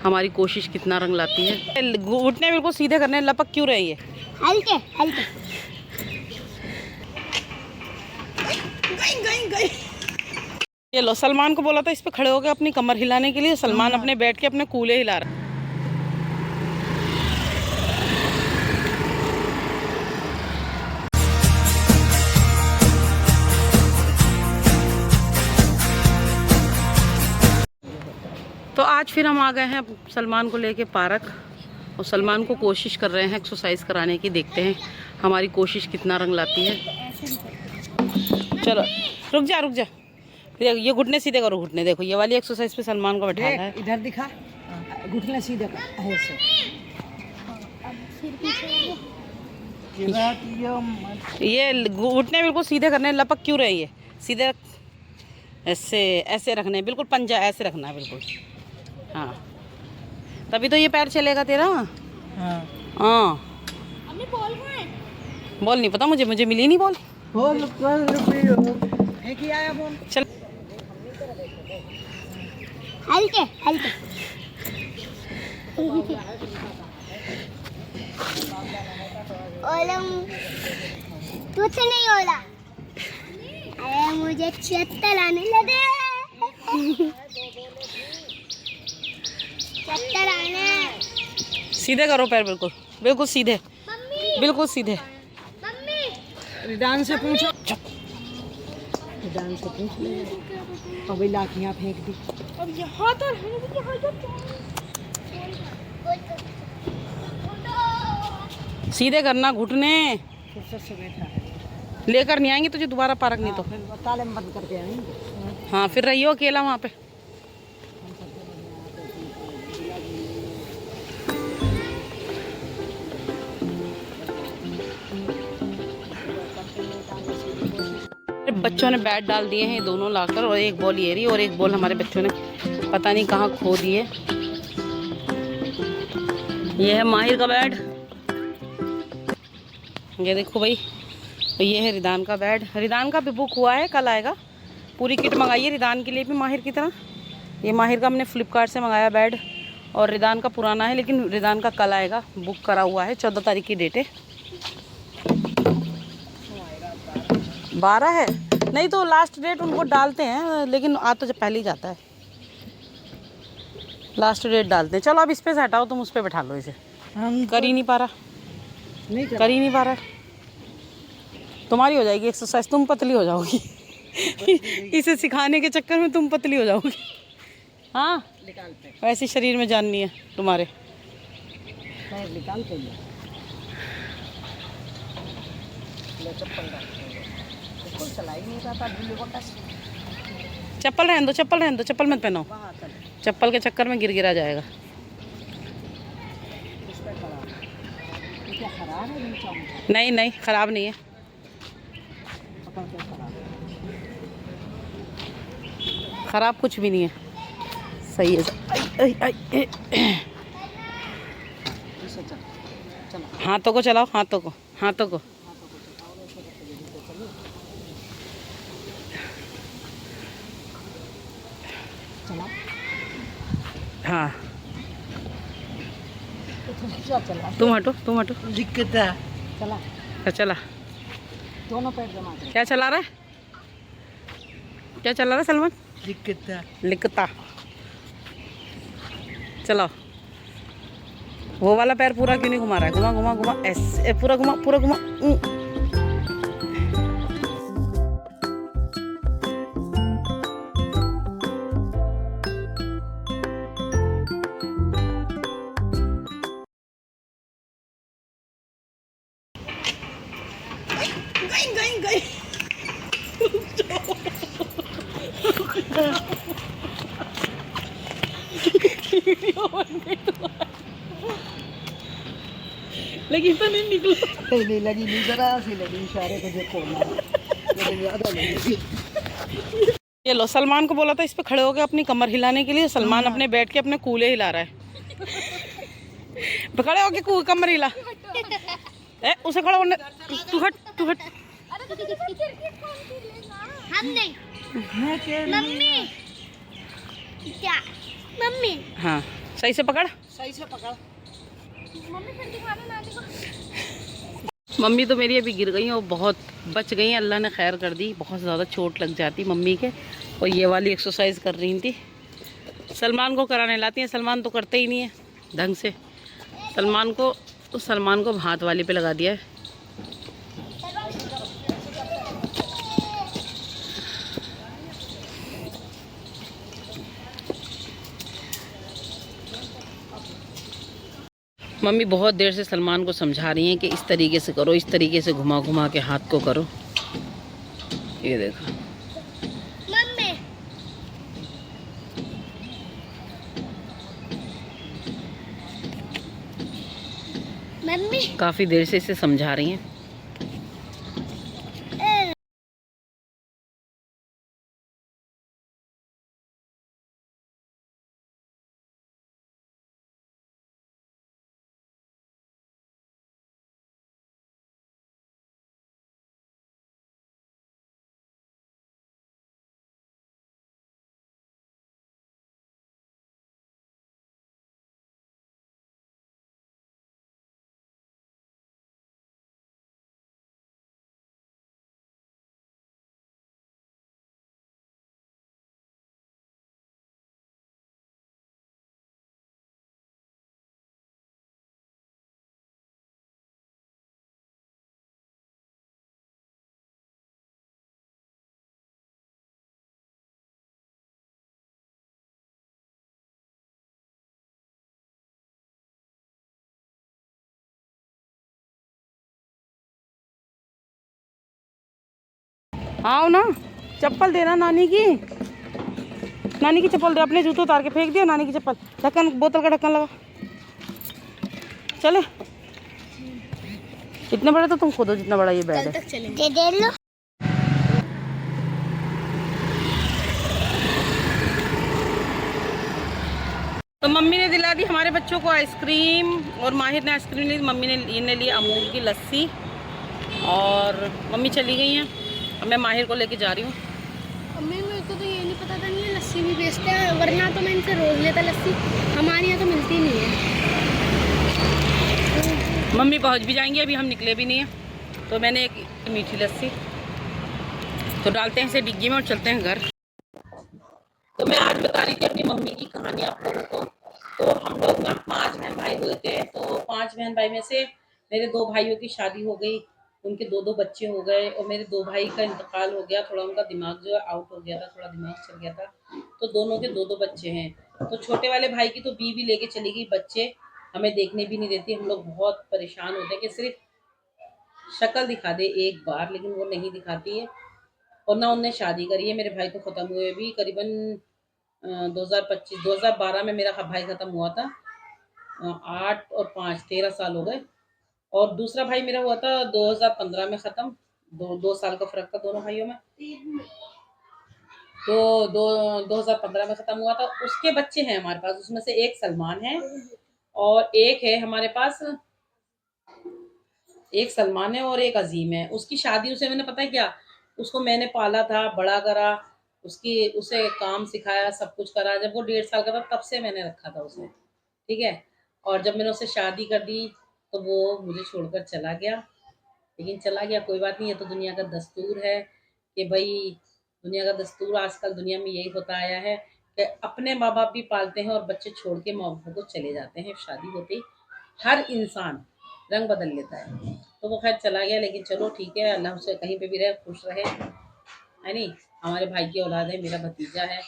हमारी कोशिश कितना रंग लाती है। घुटने बिल्कुल सीधे करने, लपक क्यों रही है? हल्के हल्के। ये लो, सलमान को बोला था इस पे खड़े होकर अपनी कमर हिलाने के लिए। सलमान अपने बैठ के अपने कूले हिला रहा है। तो आज फिर हम आ गए हैं सलमान को लेके पार्क, और सलमान को कोशिश कर रहे हैं एक्सरसाइज कराने की। देखते हैं हमारी कोशिश कितना रंग लाती है। चलो रुक जा रुक जा, ये घुटने सीधे करो, घुटने देखो। ये वाली एक्सरसाइज पे सलमान को बैठाना है। इधर दिखा, घुटने सीधे कर ऐसे। ये घुटने बिल्कुल सीधे करने, लपक क्यों रही है? सीधे ऐसे ऐसे रखने, बिल्कुल पंजा ऐसे रखना है बिल्कुल। हाँ, तभी तो ये पैर चलेगा तेरा। हाँ बॉल नहीं पता मुझे, मुझे मिली नहीं बॉल। चल हल्के हल्के। ओलम कुछ नहीं होला। अरे मुझे चक्कर आने लगे। चक्कर आने। सीधे करो पैर, बिल्कुल बिल्कुल सीधे, बिल्कुल सीधे। रिदान से पूछो, रिदान से पूछ ले। अभी लाठियाँ फेंक दी। अब यहाँ तो सीधे करना घुटने, फुर्सत से बैठा है। लेकर नहीं आएंगे तुझे दोबारा पार्क, नहीं तो फिर ताले में बंद करके आएंगे। हाँ फिर रहियो अकेला वहाँ पे। बच्चों ने बैट डाल दिए हैं दोनों लाकर, और एक बॉल ये रही और एक बॉल हमारे बच्चों ने पता नहीं कहाँ खो दिए। ये है माहिर का बैट, ये देखो भाई। तो ये है रिदान का बैट। रिदान का भी बुक हुआ है, कल आएगा। पूरी किट मंगाई है रिदान के लिए भी, माहिर की तरह। ये माहिर का हमने फ्लिपकार्ट से मंगाया बैट, और रिदान का पुराना है, लेकिन रिदान का कल आएगा, बुक करा हुआ है। 14 तारीख की डेट है। 12 है नहीं तो लास्ट डेट उनको डालते हैं, लेकिन आ तो जब पहले ही जाता है, लास्ट डेट डालते हैं। चलो अब इस पे से हटाओ, तुम उस पे बैठा लो इसे। कर ही नहीं पा रहा, कर ही नहीं पा रहा। तुम्हारी हो जाएगी एक्सरसाइज, तुम पतली हो जाओगी। इसे सिखाने के चक्कर में तुम पतली हो जाओगी। हाँ वैसे शरीर में जान नहीं है तुम्हारे। चप्पल रहने दो, चप्पल रहने दो, चप्पल मत पहनो। चप्पल के चक्कर में गिर गिरा जाएगा। नहीं नहीं खराब नहीं है, खराब कुछ भी नहीं है, सही है। हाथों को चलाओ, हाथों को, हाथों को। हाँ तुम हटो, तुम हटो। दिक्कत है। चला चला। दोनों पैर जमा कर। क्या चला रहा है, क्या चला रहा है सलमान? दिक्कत है। लिखता। चलो वो वाला पैर पूरा क्यों नहीं घुमा रहा है? घुमा घुमा घुमा, ऐसे पूरा घुमा, पूरा घुमा। गई गई लेकिन तो नहीं निकला। नहीं लगी, नहीं जरा सी लगी, इशारे को देखो। ये लो, सलमान को बोला था इस पे खड़े होकर अपनी कमर हिलाने के लिए। सलमान अपने बैठ के अपने कूले हिला रहा है। खड़े होके कमर हिला। उसे खड़ा होने, तू हट, तू हट। हम नहीं। मम्मी क्या? मम्मी हाँ सही से पकड़। सही से पकड़। मम्मी तो मेरी अभी गिर गई और बहुत बच गई, अल्लाह ने खैर कर दी। बहुत ज़्यादा चोट लग जाती मम्मी के, और ये वाली एक्सरसाइज कर रही थी। सलमान को कराने लाती हैं, सलमान तो करते ही नहीं है ढंग से। सलमान को हाथ वाली पे लगा दिया है। मम्मी बहुत देर से सलमान को समझा रही हैं कि इस तरीके से करो, इस तरीके से घुमा घुमा के हाथ को करो। ये देखो मम्मी मम्मी काफ़ी देर से इसे समझा रही हैं। आओ ना, चप्पल देना नानी की। नानी की चप्पल दे, अपने जूते उतार के फेंक दिया नानी की चप्पल। ढक्कन, बोतल का ढक्कन लगा। चले, इतने बड़े तो तुम खुद हो जितना बड़ा ये बेड है। दे लो। तो मम्मी ने दिला दी हमारे बच्चों को आइसक्रीम, और माहिर ने आइसक्रीम ली, मम्मी ने इन्हें ली अमूल की लस्सी, और मम्मी चली गई हैं। अब मैं माहिर को लेके जा रही हूँ। मम्मी मेरे को तो ये नहीं पता था, ये लस्सी भी बेचते हैं, वरना तो मैं इनसे रोज लेता लस्सी। हमारे यहाँ तो मिलती नहीं है। मम्मी पहुँच भी जाएंगी, अभी हम निकले भी नहीं हैं। तो मैंने एक मीठी लस्सी तो डालते हैं इसे डिग्गी में और चलते हैं घर। तो मैं आज बता रही थी अपनी मम्मी की कहानी आप लोगों को। तो हम लोग ना 5 बहन भाई हुए थे। तो 5 बहन भाई में से मेरे 2 भाइयों की शादी हो गई, उनके 2-2 बच्चे हो गए, और मेरे 2 भाई का इंतकाल हो गया। थोड़ा उनका दिमाग जो है आउट हो गया था, थोड़ा दिमाग चल गया था। तो दोनों के 2-2 बच्चे हैं। तो छोटे वाले भाई की तो बीवी लेके चली गई, बच्चे हमें देखने भी नहीं देती। हम लोग बहुत परेशान होते हैं कि सिर्फ शक्ल दिखा दे एक बार, लेकिन वो नहीं दिखाती है। और ना उनने शादी करी है। मेरे भाई तो ख़त्म हुए भी करीबन 2012 में मेरा भाई ख़त्म हुआ था। 8 और 5 13 साल हो गए। और दूसरा भाई मेरा हुआ था 2015 में ख़त्म। 2 साल का फ़र्क था दोनों भाइयों में। तो 2015 में ख़त्म हुआ था। उसके बच्चे हैं हमारे पास, उसमें से एक सलमान है और एक है हमारे पास, एक सलमान है और एक अजीम है। उसकी शादी उसे मैंने पता है क्या, उसको मैंने पाला था, बड़ा करा, उसे काम सिखाया, सब कुछ करा। जब वो 1.5 साल का था तब से मैंने रखा था उसे, ठीक है। और जब मैंने उससे शादी कर दी तो वो मुझे छोड़कर चला गया। लेकिन चला गया, कोई बात नहीं, है तो दुनिया का दस्तूर है कि भाई, दुनिया का दस्तूर आजकल दुनिया में यही होता आया है कि अपने माँ बाप भी पालते हैं और बच्चे छोड़ के माँ बाप को चले जाते हैं। शादी होते ही हर इंसान रंग बदल लेता है। तो वो खैर चला गया, लेकिन चलो ठीक है, अल्लाह उसे कहीं पे भी रहे, खुश रहे, है नहीं। हमारे भाई की औलाद है, मेरा भतीजा है।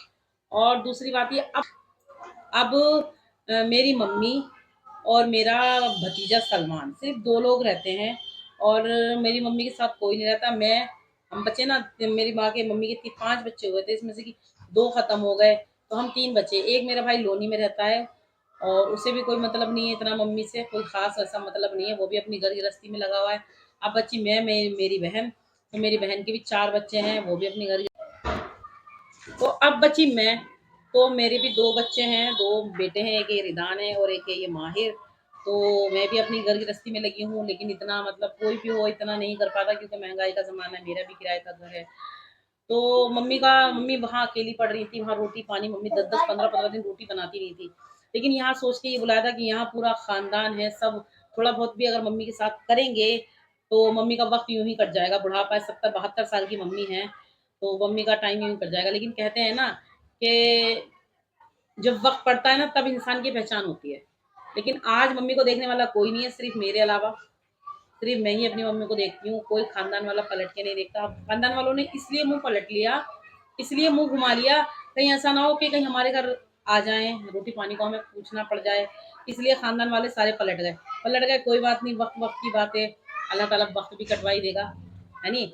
और दूसरी बात ये, अब मेरी मम्मी और मेरा भतीजा सलमान, सिर्फ 2 लोग रहते हैं। और मेरी मम्मी के साथ कोई नहीं रहता। हम बच्चे ना, मेरी माँ के मम्मी के 5 बच्चे हुए थे, इसमें से कि 2 ख़त्म हो गए, तो हम 3 बचे। एक मेरा भाई लोनी में रहता है और उसे भी कोई मतलब नहीं है इतना, मम्मी से कोई ख़ास ऐसा मतलब नहीं है, वो भी अपनी घर गृहस्थी में लगा हुआ है। अब बच्ची मेरी बहन, तो मेरी बहन के भी 4 बच्चे हैं, वो भी अपनी घर। तो अब बची मैं, तो मेरे भी 2 बच्चे हैं, 2 बेटे हैं, एक ये रिदान है और एक है ये माहिर। तो मैं भी अपनी घर गृहस्थी में लगी हूँ, लेकिन इतना मतलब कोई भी हो इतना नहीं कर पाता, क्योंकि महंगाई का ज़माना है, मेरा भी किराए का घर है। तो मम्मी वहाँ अकेली पड़ रही थी, वहाँ रोटी पानी मम्मी 10-10 15-15 दिन रोटी बनाती नहीं थी। लेकिन यहाँ सोच के ये बुलाया था कि यहाँ पूरा खानदान है, सब थोड़ा बहुत भी अगर मम्मी के साथ करेंगे तो मम्मी का वक्त यूं ही कट जाएगा। बुढ़ापा है, 70-72 साल की मम्मी है, तो मम्मी का टाइम यूं ही कट जाएगा। लेकिन कहते हैं ना कि जब वक्त पड़ता है ना तब इंसान की पहचान होती है। लेकिन आज मम्मी को देखने वाला कोई नहीं है, सिर्फ मेरे अलावा सिर्फ मैं ही अपनी मम्मी को देखती हूँ। कोई खानदान वाला पलट के नहीं देखता। खानदान वालों ने इसलिए मुंह पलट लिया, इसलिए मुंह घुमा लिया, कहीं ऐसा ना हो कि कहीं हमारे घर आ जाएं, रोटी पानी को हमें पूछना पड़ जाए, इसलिए खानदान वाले सारे पलट गए। कोई बात नहीं, वक्त वक्त की बात है, अल्लाह ताला वक्त भी कटवा ही देगा, है नी।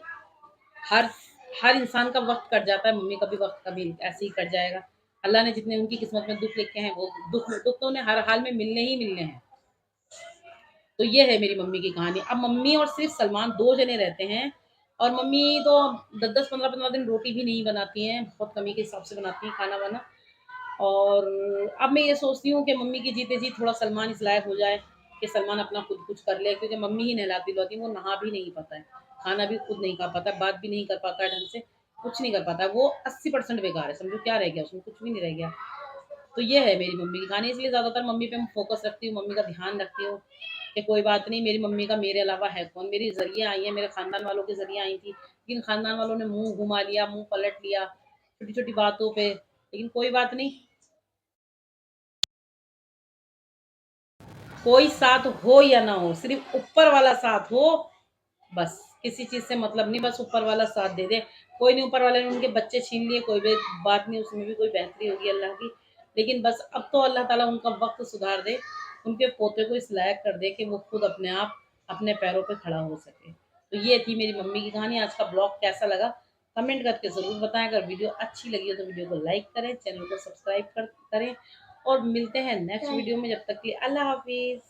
हर हर इंसान का वक्त कट जाता है, मम्मी का भी वक्त कभी ऐसे ही कट जाएगा। अल्लाह ने जितने उनकी किस्मत में दुख लिखे हैं वो दुख तो उन्हें हर हाल में मिलने ही मिलने हैं। तो ये है मेरी मम्मी की कहानी। अब मम्मी और सिर्फ सलमान 2 जने रहते हैं, और मम्मी तो 10-10, 15-15 दिन रोटी भी नहीं बनाती हैं, बहुत कमी के हिसाब से बनाती हैं खाना वाना। और अब मैं ये सोचती हूँ कि मम्मी की जीते जी थोड़ा सलमान इस लायक हो जाए कि सलमान अपना खुद कुछ कर ले, क्योंकि मम्मी ही नहलाती-धुलाती हैं, वो नहा भी नहीं पाता है, खाना भी खुद नहीं खा पाता है, बात भी नहीं कर पाता है ढंग से, कुछ नहीं कर पाता है। वो 80% बेकार है, समझो क्या रह गया उसमें, कुछ भी नहीं रह गया। तो ये है मेरी मम्मी की कहानी, इसलिए ज़्यादातर मम्मी पे मैं फ़ोकस रखती हूँ, मम्मी का ध्यान रखती हूँ कि कोई बात नहीं, मेरी मम्मी का मेरे अलावा है कौन। मेरी ज़रिए आई है, मेरे ख़ानदान वालों के ज़रिए आई थी, लेकिन ख़ानदान वालों ने मुँह घुमा लिया, मुँह पलट लिया छोटी-छोटी बातों पे। लेकिन कोई बात नहीं, कोई साथ हो या ना हो, सिर्फ़ ऊपर वाला साथ हो, बस किसी चीज़ से मतलब नहीं, बस ऊपर वाला साथ दे दे। कोई नहीं, ऊपर वाले ने उनके बच्चे छीन लिए, कोई भी बात नहीं, उसमें भी कोई बेहतरी होगी अल्लाह की। लेकिन बस अब तो अल्लाह ताला उनका वक़्त सुधार दे, उनके पोते को इस लायक कर दे कि वो खुद अपने आप अपने पैरों पे खड़ा हो सके। तो ये थी मेरी मम्मी की कहानी। आज का ब्लॉग कैसा लगा कमेंट करके ज़रूर बताएँ। अगर वीडियो अच्छी लगी हो तो वीडियो को लाइक करें, चैनल को सब्सक्राइब करें, और मिलते हैं नेक्स्ट वीडियो में। जब तक के लिए अल्लाह हाफ़िज़।